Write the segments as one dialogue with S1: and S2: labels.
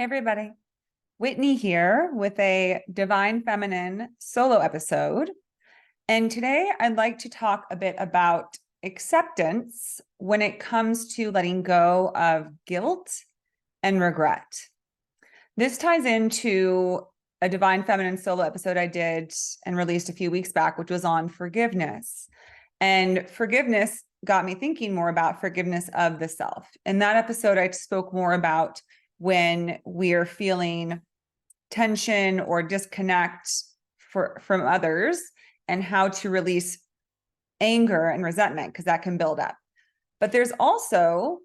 S1: Hey, everybody. Whitney here with a Divine Feminine solo episode. And today I'd like to talk a bit about acceptance when it comes to letting go of guilt and regret. This ties into a Divine Feminine solo episode I did and released a few weeks back, which was on forgiveness. And forgiveness got me thinking more about forgiveness of the self. In that episode, I spoke more about when we are feeling tension or disconnect from others and how to release anger and resentment, because that can build up. But there's also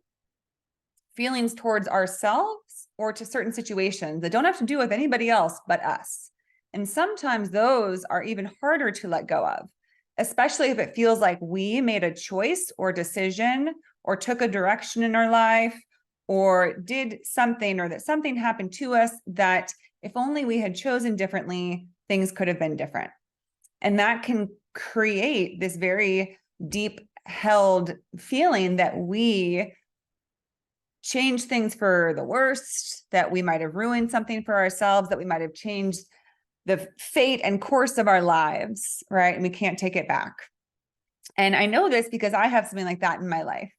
S1: feelings towards ourselves or to certain situations that don't have to do with anybody else but us. And sometimes those are even harder to let go of, especially if it feels like we made a choice or decision or took a direction in our life or did something, or that something happened to us that if only we had chosen differently, things could have been different. And that can create this very deep held feeling that we changed things for the worst, that we might have ruined something for ourselves, that we might have changed the fate and course of our lives, right? And we can't take it back. And I know this because I have something like that in my life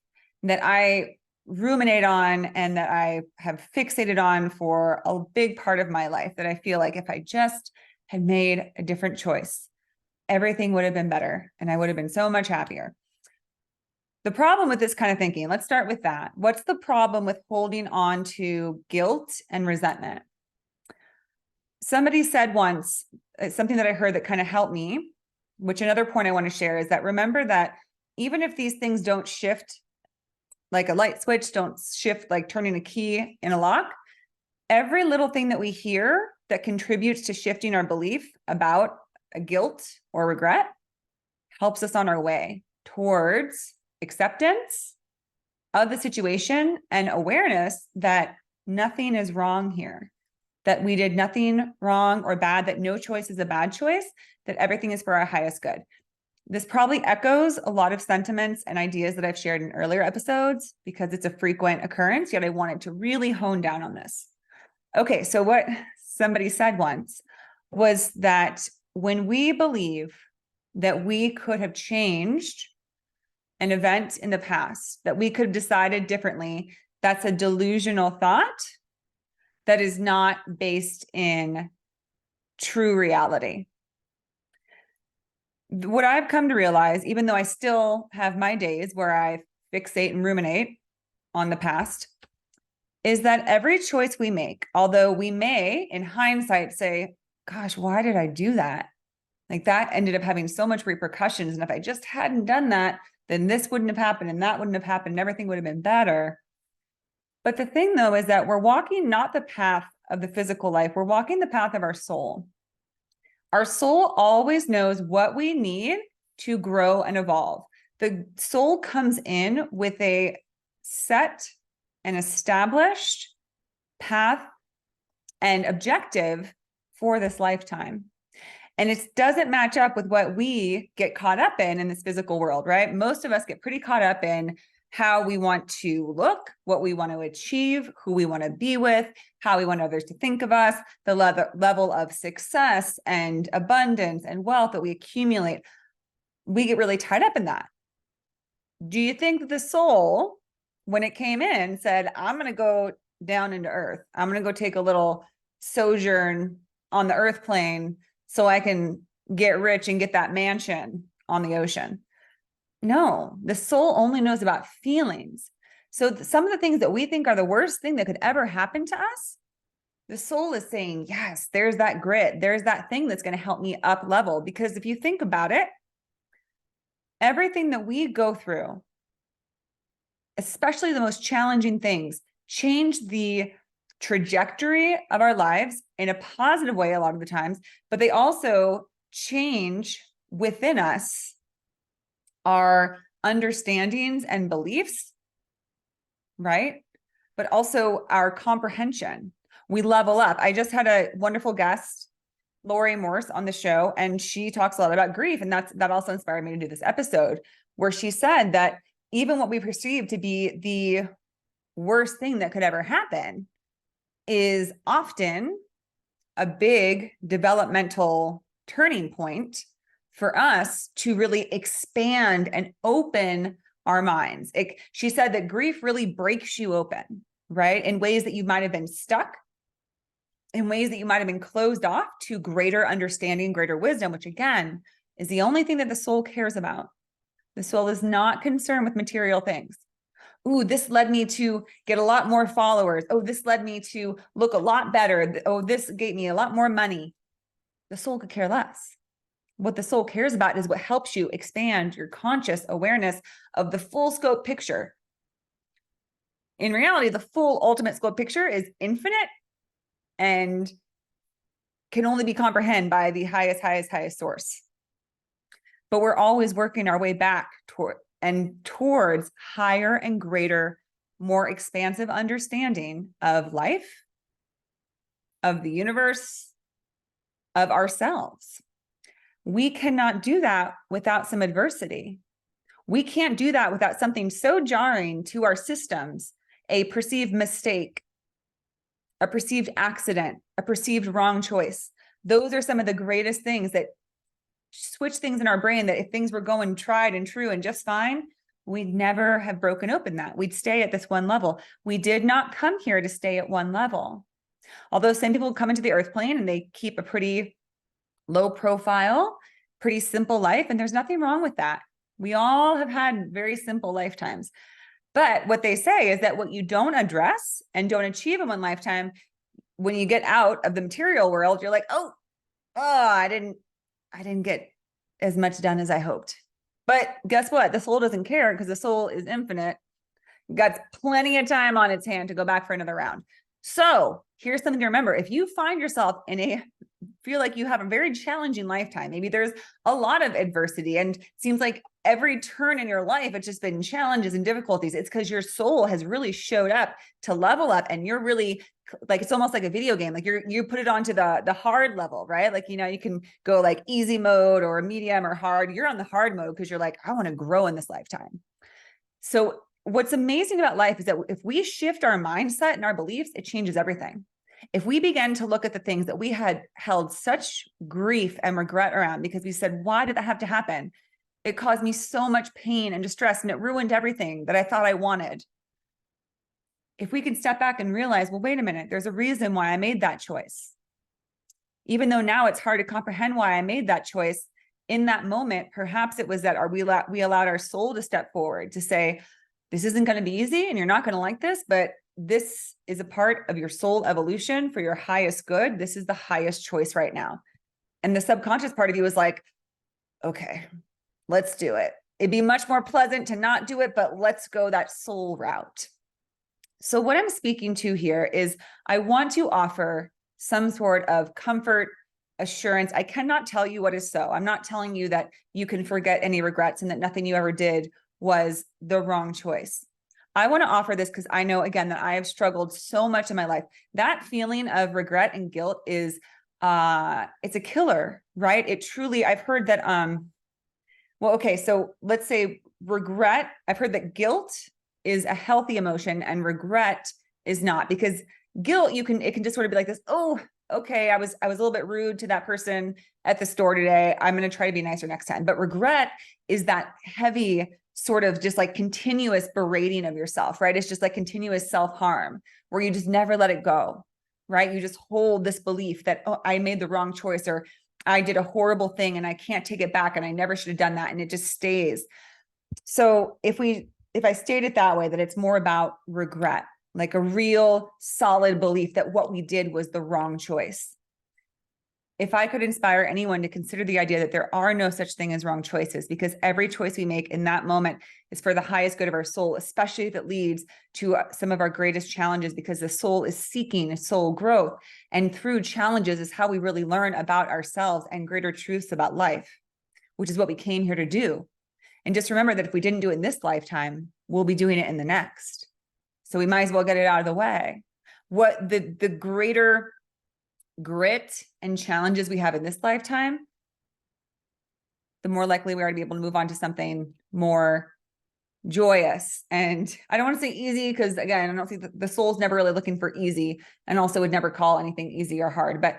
S1: that I ruminate on and that I have fixated on for a big part of my life, that I feel like if I just had made a different choice, everything would have been better and I would have been so much happier. The problem with this kind of thinking, let's start with that. What's the problem with holding on to guilt and resentment? Somebody said once, something that I heard that kind of helped me, which another point I want to share is that remember that even if these things don't shift like a light switch, don't shift like turning a key in a lock, every little thing that we hear that contributes to shifting our belief about a guilt or regret helps us on our way towards acceptance of the situation and awareness that nothing is wrong here, that we did nothing wrong or bad, that no choice is a bad choice, that everything is for our highest good. This probably echoes a lot of sentiments and ideas that I've shared in earlier episodes because it's a frequent occurrence, yet I wanted to really hone down on this. Okay, so what somebody said once was that when we believe that we could have changed an event in the past, that we could have decided differently, that's a delusional thought that is not based in true reality. What I've come to realize, even though I still have my days where I fixate and ruminate on the past, is that every choice we make, although we may in hindsight say, gosh, why did I do that? Like that ended up having so much repercussions. And if I just hadn't done that, then this wouldn't have happened and that wouldn't have happened and everything would have been better. But the thing though, is that we're walking not the path of the physical life, we're walking the path of our soul. Our soul always knows what we need to grow and evolve. The soul comes in with a set and established path and objective for this lifetime. And it doesn't match up with what we get caught up in this physical world, right? Most of us get pretty caught up in how we want to look, what we want to achieve, who we want to be with, how we want others to think of us, the level of success and abundance and wealth that we accumulate. We get really tied up in that. Do you think that the soul, when it came in, said, I'm going to go down into earth. I'm going to go take a little sojourn on the earth plane so I can get rich and get that mansion on the ocean? No, the soul only knows about feelings. So some of the things that we think are the worst thing that could ever happen to us, the soul is saying, yes, there's that grit. There's that thing that's going to help me up level. Because if you think about it, everything that we go through, especially the most challenging things, change the trajectory of our lives in a positive way a lot of the times, but they also change within us our understandings and beliefs, right? But also our comprehension. We level up. I just had a wonderful guest, Lori Morse, on the show, and she talks a lot about grief. And that also inspired me to do this episode, where she said that even what we perceive to be the worst thing that could ever happen is often a big developmental turning point for us to really expand and open our minds. She said that grief really breaks you open, right? In ways that you might have been stuck, in ways that you might have been closed off to greater understanding, greater wisdom, which again is the only thing that the soul cares about. The soul is not concerned with material things. Ooh, this led me to get a lot more followers. Oh, this led me to look a lot better. Oh, this gave me a lot more money. The soul could care less. What the soul cares about is what helps you expand your conscious awareness of the full scope picture. In reality, the full ultimate scope picture is infinite and can only be comprehended by the highest source. But we're always working our way back towards higher and greater, more expansive understanding of life, of the universe, of ourselves. We cannot do that without some adversity. We can't do that without something so jarring to our systems, a perceived mistake, a perceived accident, a perceived wrong choice. Those are some of the greatest things that switch things in our brain, that if things were going tried and true and just fine, we'd never have broken open that. We'd stay at this one level. We did not come here to stay at one level. Although some people come into the earth plane and they keep a pretty low profile, pretty simple life, and there's nothing wrong with that. We all have had very simple lifetimes. But what they say is that what you don't address and don't achieve in one lifetime, when you get out of the material world, you're like, oh, I didn't get as much done as I hoped. But guess what? The soul doesn't care because the soul is infinite. Got plenty of time on its hand to go back for another round. So here's something to remember. If you find yourself feel like you have a very challenging lifetime, maybe there's a lot of adversity and it seems like every turn in your life, it's just been challenges and difficulties. It's because your soul has really showed up to level up and you're really like, it's almost like a video game. Like you put it onto the hard level, right? Like, you can go like easy mode or medium or hard. You're on the hard mode because you're like, I want to grow in this lifetime. So what's amazing about life is that if we shift our mindset and our beliefs, it changes everything. If we begin to look at the things that we had held such grief and regret around because we said, why did that have to happen? It caused me so much pain and distress and it ruined everything that I thought I wanted. If we can step back and realize, well, wait a minute, there's a reason why I made that choice. Even though now it's hard to comprehend why I made that choice, in that moment, perhaps it was that we allowed our soul to step forward to say, this isn't going to be easy and you're not going to like this, but this is a part of your soul evolution for your highest good. This is the highest choice right now. And the subconscious part of you is like, okay, let's do it. It'd be much more pleasant to not do it, but let's go that soul route. So what I'm speaking to here is I want to offer some sort of comfort, assurance. I cannot tell you what is so. I'm not telling you that you can forget any regrets and that nothing you ever did was the wrong choice. I want to offer this because I know, again, that I have struggled so much in my life. That feeling of regret and guilt is, it's a killer, right? It truly, I've heard that, well, okay, so let's say regret, I've heard that guilt is a healthy emotion and regret is not, because guilt, it can just sort of be like this, oh, okay, I was a little bit rude to that person at the store today. I'm going to try to be nicer next time. But regret is that heavy sort of just like continuous berating of yourself, right? It's just like continuous self-harm where you just never let it go, right? You just hold this belief that, oh, I made the wrong choice or I did a horrible thing and I can't take it back and I never should have done that. And it just stays. So if I state it that way, that it's more about regret, like a real solid belief that what we did was the wrong choice. If I could inspire anyone to consider the idea that there are no such thing as wrong choices, because every choice we make in that moment is for the highest good of our soul, especially if it leads to some of our greatest challenges, because the soul is seeking soul growth. And through challenges is how we really learn about ourselves and greater truths about life, which is what we came here to do. And just remember that if we didn't do it in this lifetime, we'll be doing it in the next. So we might as well get it out of the way. What the greater grit and challenges we have in this lifetime, the more likely we are to be able to move on to something more joyous. And I don't want to say easy because, again, I don't think the soul's never really looking for easy, and also would never call anything easy or hard, but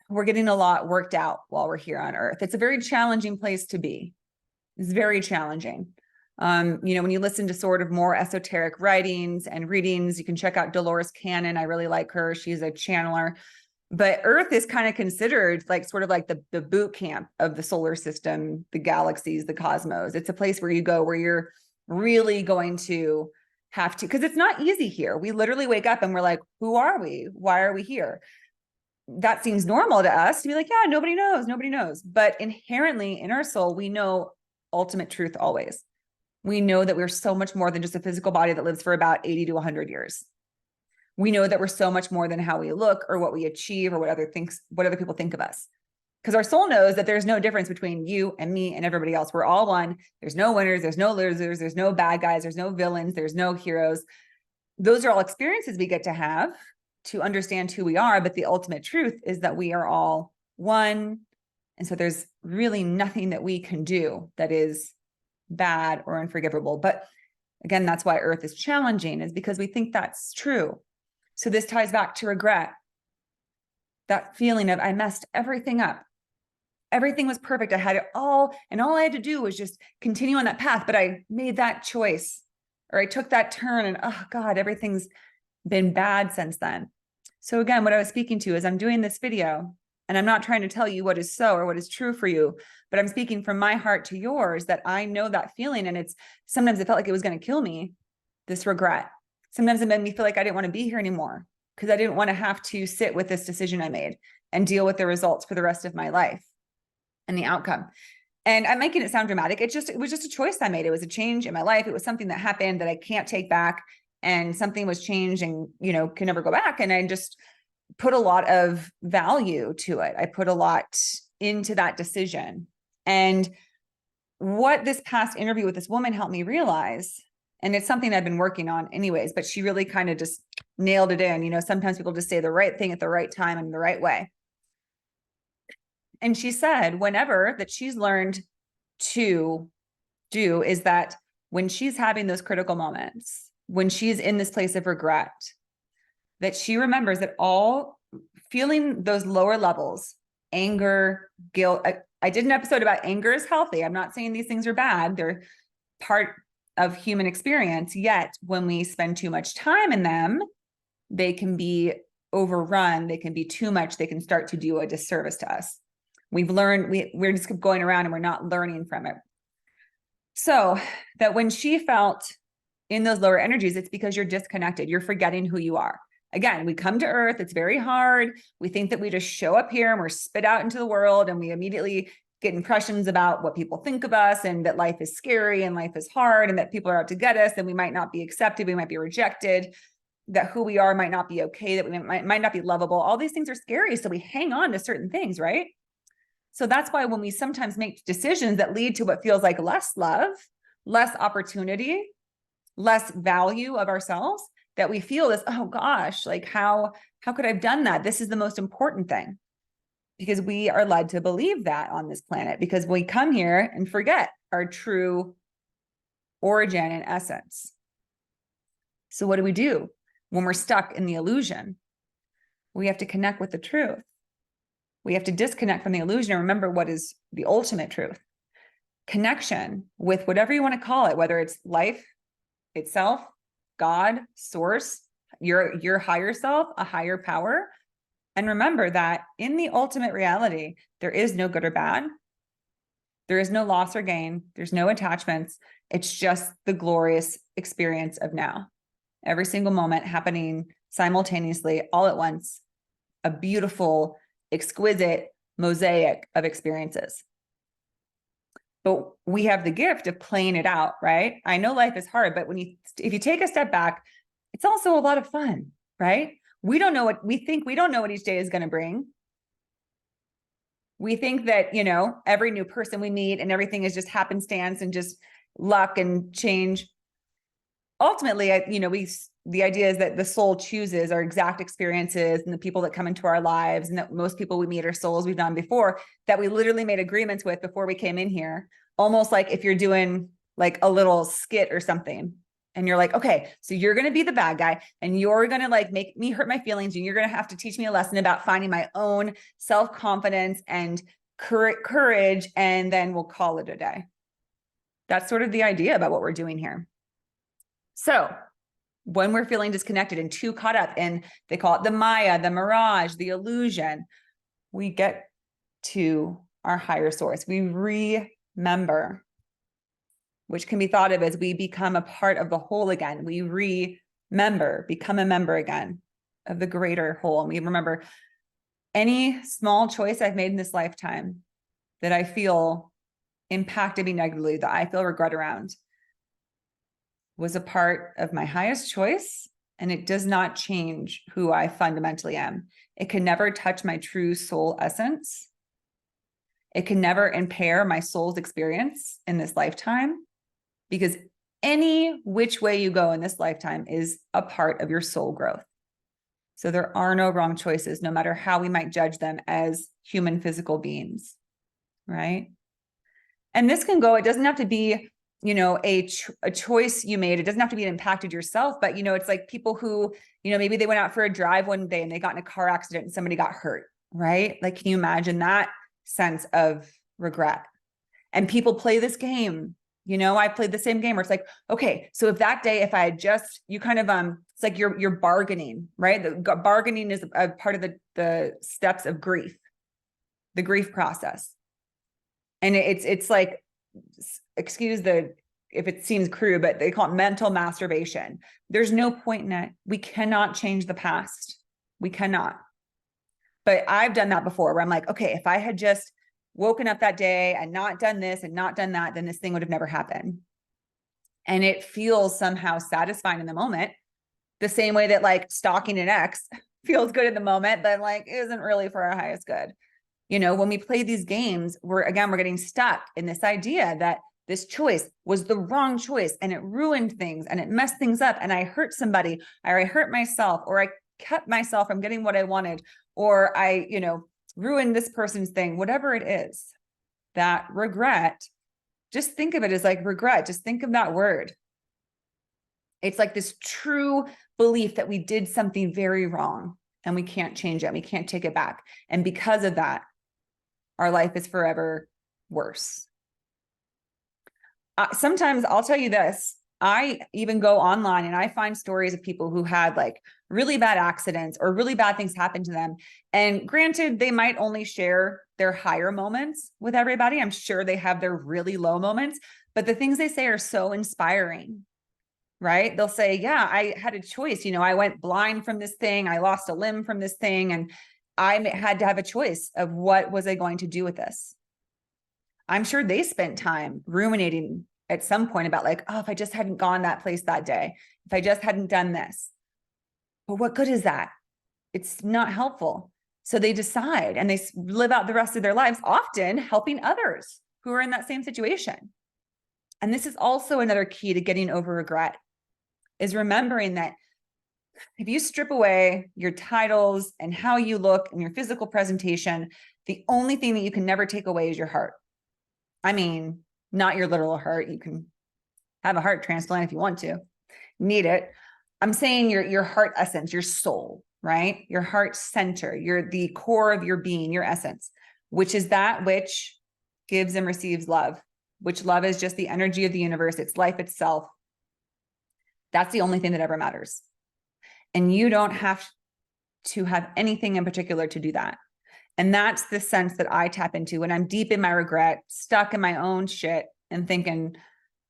S1: we're getting a lot worked out while we're here on earth. It's a very challenging place to be. It's very challenging. When you listen to sort of more esoteric writings and readings, you can check out Dolores Cannon. I really like her. She's a channeler. But Earth is kind of considered like sort of like the boot camp of the solar system, the galaxies, the cosmos. It's a place where you go where you're really going to have to, because it's not easy here. We literally wake up and we're like, who are we? Why are we here? That seems normal to us to be like, yeah, nobody knows. But inherently in our soul, we know ultimate truth always. We know that we're so much more than just a physical body that lives for about 80 to 100 years. We know that we're so much more than how we look or what we achieve or what other people think of us. Because our soul knows that there's no difference between you and me and everybody else. We're all one. There's no winners, there's no losers, there's no bad guys, there's no villains, there's no heroes. Those are all experiences we get to have to understand who we are. But the ultimate truth is that we are all one. And so there's really nothing that we can do that is bad or unforgivable. But again, that's why Earth is challenging, is because we think that's true. So this ties back to regret. That feeling of I messed everything up. Everything was perfect. I had it all, and all I had to do was just continue on that path. But I made that choice, or I took that turn, and oh God, everything's been bad since then. So again, what I was speaking to is I'm doing this video, and I'm not trying to tell you what is so or what is true for you, but I'm speaking from my heart to yours, that I know that feeling. And sometimes it felt like it was going to kill me, this regret. Sometimes it made me feel like I didn't want to be here anymore because I didn't want to have to sit with this decision I made and deal with the results for the rest of my life and the outcome. And I'm making it sound dramatic. It was just a choice I made. It was a change in my life. It was something that happened that I can't take back, and something was changed and, can never go back. And I just put a lot of value to it. I put a lot into that decision. And what this past interview with this woman helped me realize, and it's something I've been working on anyways, but she really kind of just nailed it in. Sometimes people just say the right thing at the right time and the right way. And she said, whenever that she's learned to do is that when she's having those critical moments, when she's in this place of regret, that she remembers that all feeling those lower levels, anger, guilt. I did an episode about anger is healthy. I'm not saying these things are bad. They're part of human experience. Yet when we spend too much time in them, they can be overrun. They can be too much. They can start to do a disservice to us. We've learned, we're just going around and we're not learning from it. So that when she felt in those lower energies, it's because you're disconnected. You're forgetting who you are. Again, we come to Earth. It's very hard. We think that we just show up here and we're spit out into the world, and we immediately get impressions about what people think of us, and that life is scary and life is hard, and that people are out to get us, and we might not be accepted. We might be rejected, that who we are might not be okay, that we might not be lovable. All these things are scary. So we hang on to certain things, right? So that's why when we sometimes make decisions that lead to what feels like less love, less opportunity, less value of ourselves, that we feel this, oh gosh, like how could I have done that? This is the most important thing, because we are led to believe that on this planet, because we come here and forget our true origin and essence. So what do we do when we're stuck in the illusion? We have to connect with the truth. We have to disconnect from the illusion and remember what is the ultimate truth. Connection with whatever you want to call it, whether it's life itself, God, source, your higher self, a higher power. And remember that in the ultimate reality, there is no good or bad. There is no loss or gain. There's no attachments. It's just the glorious experience of now. Every single moment happening simultaneously, all at once, a beautiful, exquisite mosaic of experiences. But we have the gift of playing it out, right? I know life is hard, but if you take a step back, it's also a lot of fun, right? We don't know what each day is going to bring. We think that, every new person we meet and everything is just happenstance and just luck and change. Ultimately, the idea is that the soul chooses our exact experiences and the people that come into our lives, and that most people we meet are souls we've done before, that we literally made agreements with before we came in here. Almost like if you're doing like a little skit or something. And you're like, okay, so you're going to be the bad guy and you're going to like make me hurt my feelings. And you're going to have to teach me a lesson about finding my own self-confidence and courage. And then we'll call it a day. That's sort of the idea about what we're doing here. So when we're feeling disconnected and too caught up in, they call it the Maya, the mirage, the illusion, we get to our higher source. We remember, which can be thought of as we become a part of the whole again. We remember, become a member again of the greater whole. And we remember any small choice I've made in this lifetime that I feel impacted me negatively, that I feel regret around, was a part of my highest choice, and it does not change who I fundamentally am. It can never touch my true soul essence. It can never impair my soul's experience in this lifetime, because any which way you go in this lifetime is a part of your soul growth. So there are no wrong choices, no matter how we might judge them as human physical beings, right? And this can go, it doesn't have to be, you know, a choice you made. It doesn't have to be impacted yourself, but, you know, it's like people who, you know, maybe they went out for a drive one day and they got in a car accident and somebody got hurt, right? Like, can you imagine that sense of regret? And people play this game. You know, I played the same game where it's like, okay, so if that day, if I had just, you kind of, it's like you're bargaining, right? The bargaining is a part of the steps of grief, the grief process. And it's like, excuse if it seems crude, but they call it mental masturbation. There's no point in it. We cannot change the past. We cannot. But I've done that before where I'm like, okay, if I had just woken up that day and not done this and not done that, then this thing would have never happened. And it feels somehow satisfying in the moment, the same way that like stalking an ex feels good in the moment, but like isn't really for our highest good. You know, when we play these games, we're getting stuck in this idea that this choice was the wrong choice and it ruined things and it messed things up. And I hurt somebody, or I hurt myself, or I kept myself from getting what I wanted, or I, you know, ruined this person's thing, whatever it is. That regret, just think of it as like regret. Just think of that word. It's like this true belief that we did something very wrong and we can't change it. We can't take it back. And because of that, our life is forever worse. Sometimes I'll tell you this, I even go online and I find stories of people who had like really bad accidents or really bad things happen to them. And granted, they might only share their higher moments with everybody. I'm sure they have their really low moments, but the things they say are so inspiring, right? They'll say, yeah, I had a choice. You know, I went blind from this thing. I lost a limb from this thing. And I had to have a choice of what was I going to do with this. I'm sure they spent time ruminating at some point about like, oh, if I just hadn't gone that place that day, if I just hadn't done this. But what good is that? It's not helpful. So they decide and they live out the rest of their lives, often helping others who are in that same situation. And this is also another key to getting over regret, is remembering that if you strip away your titles and how you look and your physical presentation, the only thing that you can never take away is your heart. I mean, not your literal heart. You can have a heart transplant if you want to, need it. I'm saying your heart essence, your soul, right? Your heart center, you're the core of your being, your essence, which is that which gives and receives love, which love is just the energy of the universe. It's life itself. That's the only thing that ever matters. And you don't have to have anything in particular to do that. And that's the sense that I tap into when I'm deep in my regret, stuck in my own shit and thinking,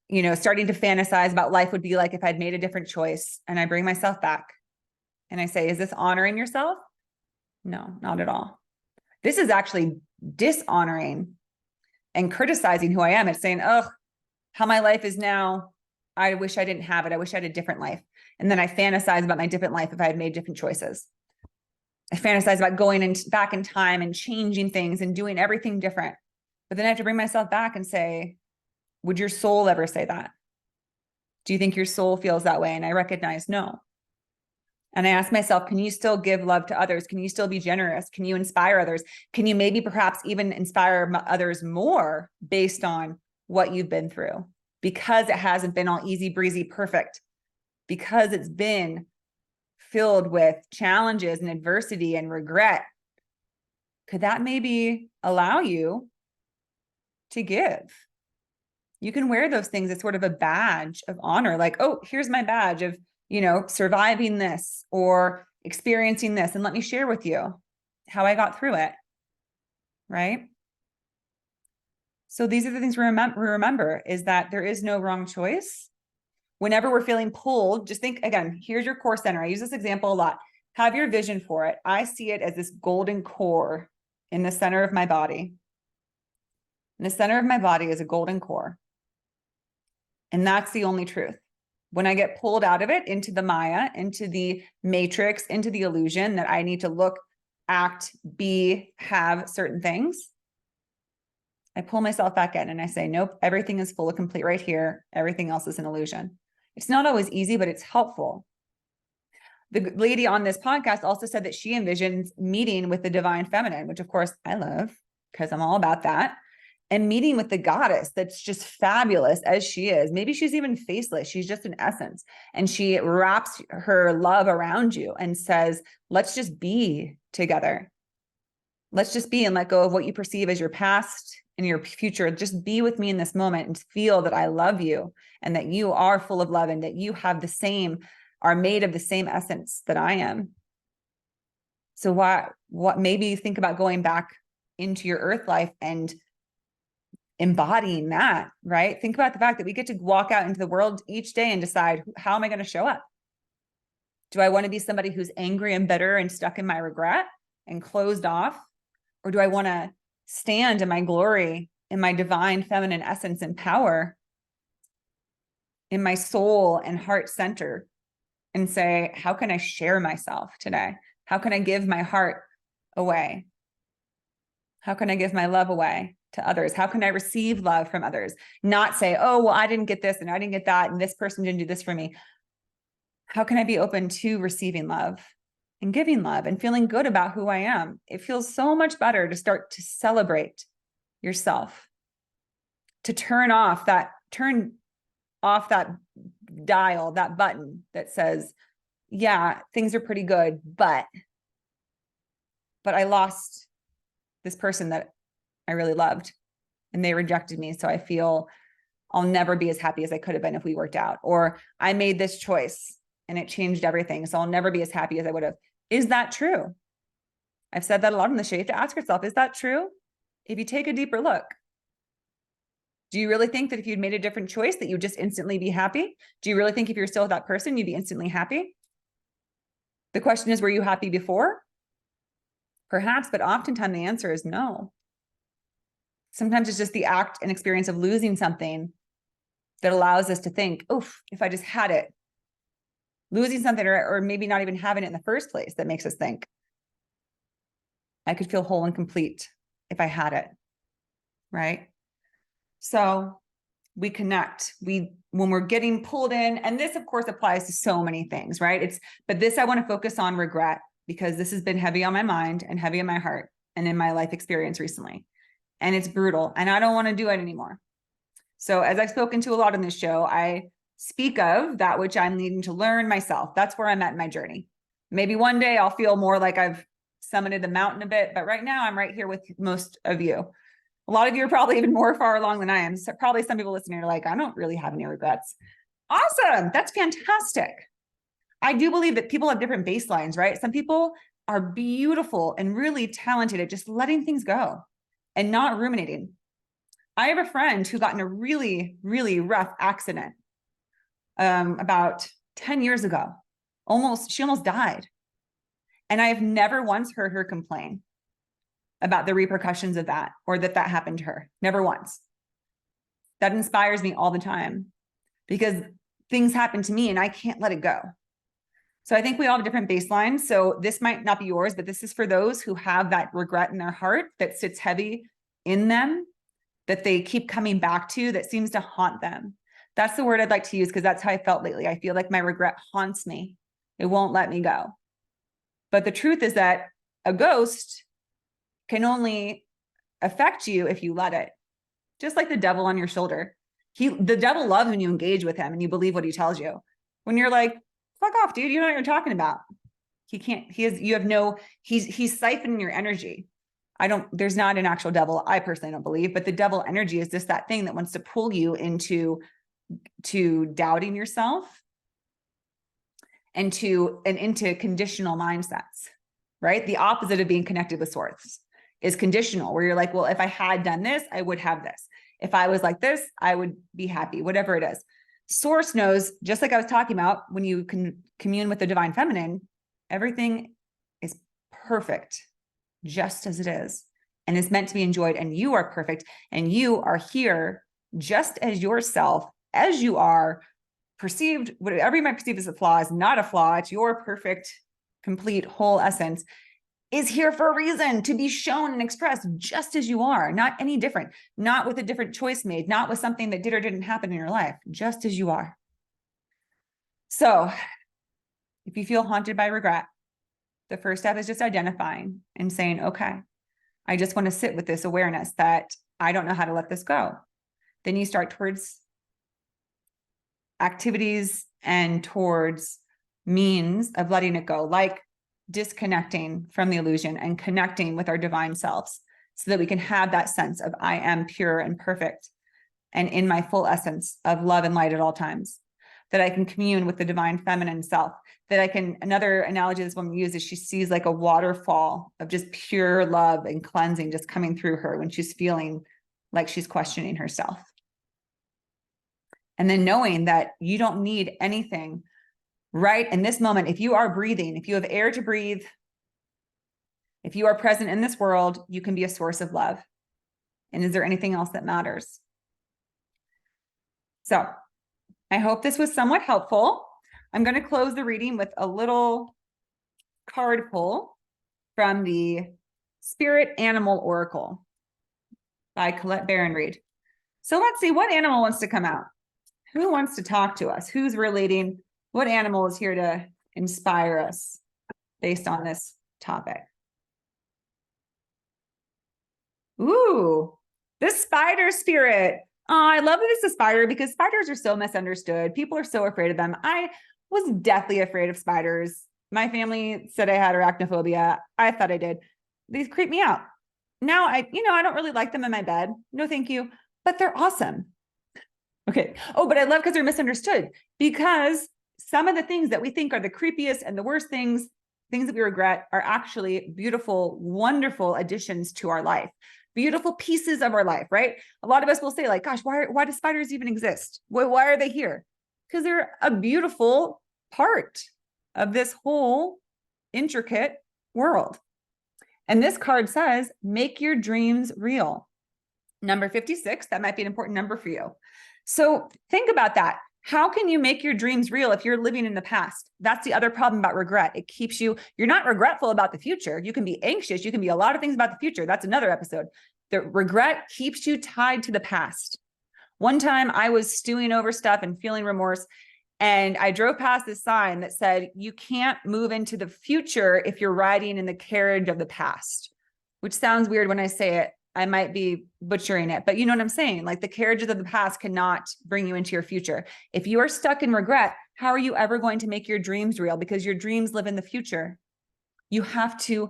S1: you know, starting to fantasize about life would be like if I'd made a different choice. And I bring myself back and I say, is this honoring yourself? No, not at all. This is actually dishonoring and criticizing who I am. It's saying, oh, how my life is now, I wish I didn't have it. I wish I had a different life. And then I fantasize about my different life if I had made different choices. I fantasize about going back in time and changing things and doing everything different. But then I have to bring myself back and say, would your soul ever say that? Do you think your soul feels that way? And I recognize no. And I ask myself, can you still give love to others? Can you still be generous? Can you inspire others? Can you maybe perhaps even inspire others more based on what you've been through? because it hasn't been all easy breezy, perfect, because it's been filled with challenges and adversity and regret, could that maybe allow you to give? You can wear those things as sort of a badge of honor, like, oh, here's my badge of, surviving this or experiencing this. And let me share with you how I got through it. Right? So these are the things we remember is that there is no wrong choice. Whenever we're feeling pulled, just think again, here's your core center. I use this example a lot. Have your vision for it. I see it as this golden core in the center of my body. In the center of my body is a golden core. And that's the only truth. When I get pulled out of it into the Maya, into the matrix, into the illusion that I need to look, act, be, have certain things, I pull myself back in and I say, nope, everything is full and complete right here. Everything else is an illusion. It's not always easy, but it's helpful. The lady on this podcast also said that she envisions meeting with the divine feminine, which of course I love because I'm all about that. And meeting with the goddess that's just fabulous as she is. Maybe she's even faceless. She's just an essence. And she wraps her love around you and says, let's just be together. Let's just be and let go of what you perceive as your past and your future. Just be with me in this moment and feel that I love you and that you are full of love and that you have the same, are made of the same essence that I am. So what maybe you think about going back into your earth life and embodying that, right? Think about the fact that we get to walk out into the world each day and decide, how am I going to show up? Do I want to be somebody who's angry and bitter and stuck in my regret and closed off? Or do I want to stand in my glory, in my divine feminine essence and power, in my soul and heart center, and say, how can I share myself today? How can I give my heart away? How can I give my love away to others? How can I receive love from others? Not say, oh, well, I didn't get this and I didn't get that, and this person didn't do this for me. How can I be open to receiving love and giving love and feeling good about who I am? It feels so much better to start to celebrate yourself, to turn off that dial, that button that says, yeah, things are pretty good, but I lost this person that I really loved and they rejected me. So I feel I'll never be as happy as I could have been if we worked out. Or I made this choice and it changed everything. So I'll never be as happy as I would have. Is that true? I've said that a lot on the show. You have to ask yourself, is that true? If you take a deeper look, do you really think that if you'd made a different choice that you'd just instantly be happy? Do you really think if you're still with that person, you'd be instantly happy? The question is, were you happy before? Perhaps, but oftentimes the answer is no. Sometimes it's just the act and experience of losing something that allows us to think, oof, if I just had it. Losing something or maybe not even having it in the first place that makes us think, I could feel whole and complete if I had it, right? So we connect. When we're getting pulled in, and this of course applies to so many things, right? But this I want to focus on regret because this has been heavy on my mind and heavy on my heart and in my life experience recently. And it's brutal and I don't want to do it anymore. So as I've spoken to a lot on this show, I speak of that which I'm needing to learn myself. That's where I'm at in my journey. Maybe one day I'll feel more like I've summited the mountain a bit, but right now I'm right here with most of you. A lot of you are probably even more far along than I am. So probably some people listening are like, I don't really have any regrets. Awesome. That's fantastic. I do believe that people have different baselines, right? Some people are beautiful and really talented at just letting things go and not ruminating. I have a friend who got in a really, really rough accident about 10 years ago. She almost died. And I have never once heard her complain about the repercussions of that or that happened to her. Never once. That inspires me all the time because things happen to me and I can't let it go. So I think we all have different baselines. So this might not be yours, but this is for those who have that regret in their heart that sits heavy in them, that they keep coming back to, that seems to haunt them. That's the word I'd like to use because that's how I felt lately. I feel like my regret haunts me. It won't let me go. But the truth is that a ghost can only affect you if you let it. Just like the devil on your shoulder. The devil loves when you engage with him and you believe what he tells you. When you're like, fuck off, dude, you know what you're talking about. You have no, he's siphoning your energy. There's not an actual devil, I personally don't believe, but the devil energy is just that thing that wants to pull you into doubting yourself and into conditional mindsets, right? The opposite of being connected with source is conditional, where you're like, well, if I had done this, I would have this. If I was like this, I would be happy, whatever it is. Source knows, just like I was talking about, when you can commune with the divine feminine, everything is perfect just as it is and is meant to be enjoyed. And you are perfect and you are here just as yourself, as you are perceived. Whatever you might perceive as a flaw is not a flaw. It's your perfect, complete, whole essence is here for a reason, to be shown and expressed just as you are, not any different, not with a different choice made, not with something that did or didn't happen in your life, just as you are. So if you feel haunted by regret, the first step is just identifying and saying, okay, I just want to sit with this awareness that I don't know how to let this go. Then you start towards activities and towards means of letting it go, like disconnecting from the illusion and connecting with our divine selves so that we can have that sense of I am pure and perfect and in my full essence of love and light at all times, that I can commune with the divine feminine self, that I can, another analogy this woman uses, she sees like a waterfall of just pure love and cleansing just coming through her when she's feeling like she's questioning herself. And then knowing that you don't need anything right in this moment. If you are breathing, if you have air to breathe, if you are present in this world, you can be a source of love. And is there anything else that matters? So I hope this was somewhat helpful. I'm going to close the reading with a little card pull from the Spirit Animal Oracle by Colette Baron-Reid. So let's see what animal wants to come out. Who wants to talk to us? Who's relating? What animal is here to inspire us based on this topic? Ooh, the spider spirit. Oh, I love that it's a spider because spiders are so misunderstood. People are so afraid of them. I was deathly afraid of spiders. My family said I had arachnophobia. I thought I did. These creep me out. Now I don't really like them in my bed. No, thank you. But they're awesome. Okay. Oh, but I love because they're misunderstood, because some of the things that we think are the creepiest and the worst things that we regret, are actually beautiful, wonderful additions to our life, beautiful pieces of our life, right? A lot of us will say like, gosh, why do spiders even exist? Why are they here? Because they're a beautiful part of this whole intricate world. And this card says, make your dreams real. Number 56, that might be an important number for you. So think about that. How can you make your dreams real if you're living in the past? That's the other problem about regret. It keeps you're not regretful about the future. You can be anxious. You can be a lot of things about the future. That's another episode. The regret keeps you tied to the past. One time I was stewing over stuff and feeling remorse, and I drove past this sign that said, you can't move into the future if you're riding in the carriage of the past, which sounds weird when I say it. I might be butchering it, but you know what I'm saying? Like the carriages of the past cannot bring you into your future. If you are stuck in regret, how are you ever going to make your dreams real? Because your dreams live in the future. You have to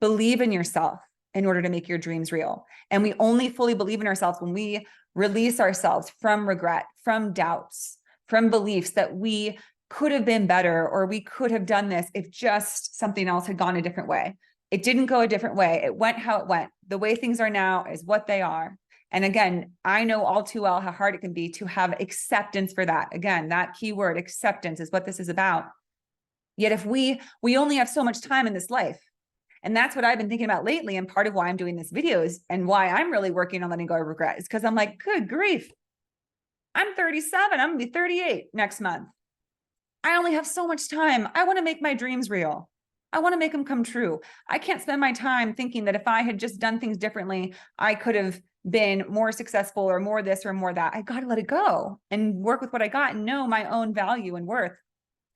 S1: believe in yourself in order to make your dreams real. And we only fully believe in ourselves when we release ourselves from regret, from doubts, from beliefs that we could have been better, or we could have done this if just something else had gone a different way. It didn't go a different way. It went how it went. The way things are now is what they are. And again, I know all too well how hard it can be to have acceptance for that. Again, that key word, acceptance, is what this is about. Yet if we only have so much time in this life, and that's what I've been thinking about lately, and part of why I'm doing this video is, and why I'm really working on letting go of regret, is because I'm like, good grief, I'm 37, I'm gonna be 38 next month. I only have so much time. I want to make my dreams real. I want to make them come true. I can't spend my time thinking that if I had just done things differently, I could have been more successful or more this or more that. I got to let it go and work with what I got and know my own value and worth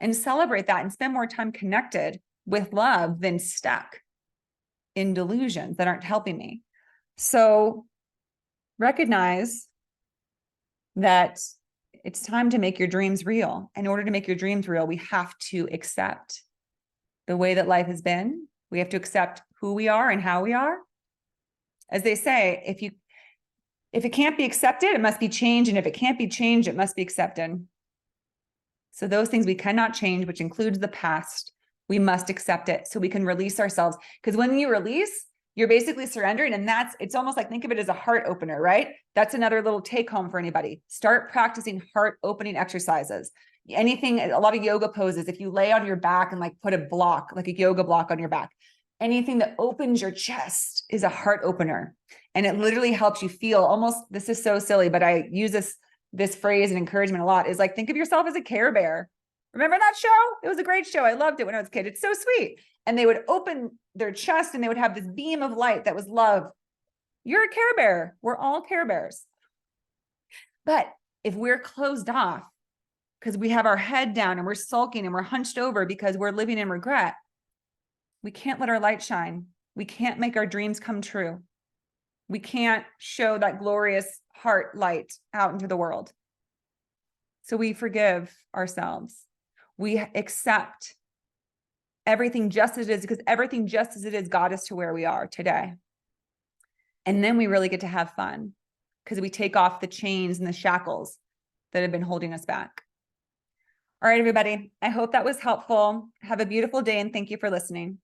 S1: and celebrate that and spend more time connected with love than stuck in delusions that aren't helping me. So recognize that it's time to make your dreams real. In order to make your dreams real, we have to accept the way that life has been. We have to accept who we are and how we are. As they say, if it can't be accepted, it must be changed. And if it can't be changed, it must be accepted. So those things we cannot change, which includes the past, we must accept it so we can release ourselves. Because when you release, you're basically surrendering. And it's almost like, think of it as a heart opener, right? That's another little take home for anybody. Start practicing heart opening exercises. Anything, a lot of yoga poses, if you lay on your back and like put a block, like a yoga block on your back, anything that opens your chest is a heart opener. And it literally helps you feel almost, this is so silly, but I use this phrase and encouragement a lot, is like, think of yourself as a Care Bear. Remember that show? It was a great show. I loved it when I was a kid. It's so sweet. And they would open their chest and they would have this beam of light that was love. You're a Care Bear. We're all Care Bears. But if we're closed off because we have our head down and we're sulking and we're hunched over because we're living in regret, we can't let our light shine. We can't make our dreams come true. We can't show that glorious heart light out into the world. So we forgive ourselves. We accept everything just as it is, because everything just as it is got us to where we are today. And then we really get to have fun because we take off the chains and the shackles that have been holding us back. All right, everybody. I hope that was helpful. Have a beautiful day and thank you for listening.